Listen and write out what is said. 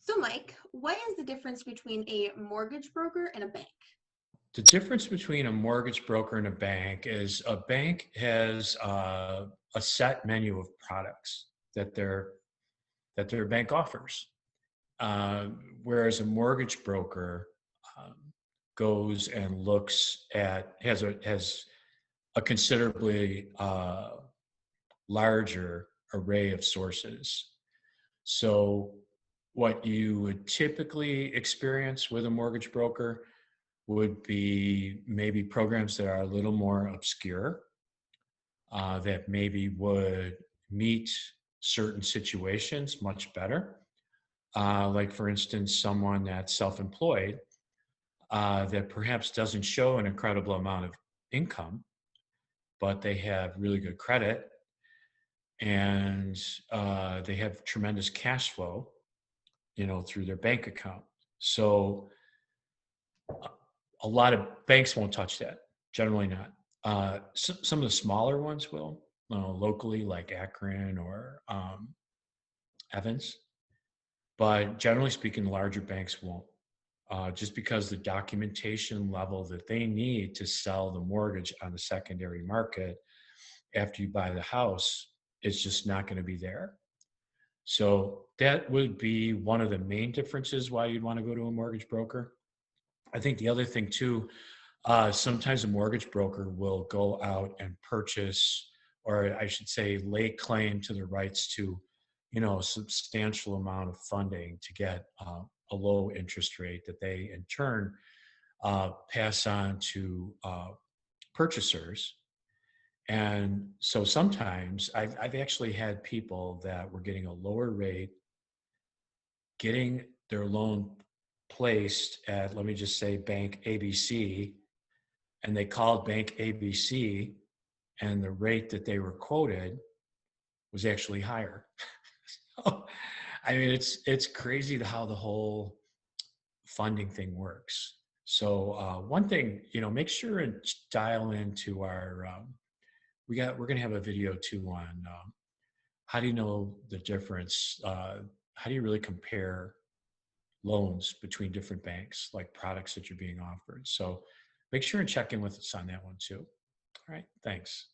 So, Mike, what is the difference between a mortgage broker and a bank? The difference between a mortgage broker and a bank is a bank has a set menu of products that their bank offers, uh, whereas a mortgage broker um, goes and looks at has a considerably larger array of sources. So, what you would typically experience with a mortgage broker would be maybe programs that are a little more obscure, that maybe would meet certain situations much better. Like, for instance, someone that's self employed that perhaps doesn't show an incredible amount of income, but they have really good credit and they have tremendous cash flow, through their bank account. So a lot of banks won't touch that. Generally not. Some of the smaller ones will, locally, like Akron or Evans. But generally speaking, larger banks won't, just because the documentation level that they need to sell the mortgage on the secondary market after you buy the house is just not going to be there. So that would be one of the main differences why you'd want to go to a mortgage broker. I think the other thing too, sometimes a mortgage broker will go out and purchase, or I should say, lay claim to the rights to, a substantial amount of funding to get a low interest rate that they in turn pass on to purchasers. And so sometimes I've actually had people that were getting a lower rate, getting their loan placed at, let me just say, Bank ABC, and they called Bank ABC, and the rate that they were quoted was actually higher. So, I mean, it's crazy how the whole funding thing works. So one thing, make sure and dial into our. We're gonna have a video too on how do you know the difference. How do you really compare loans between different banks, like products that you're being offered? So make sure and check in with us on that one too. All right, thanks.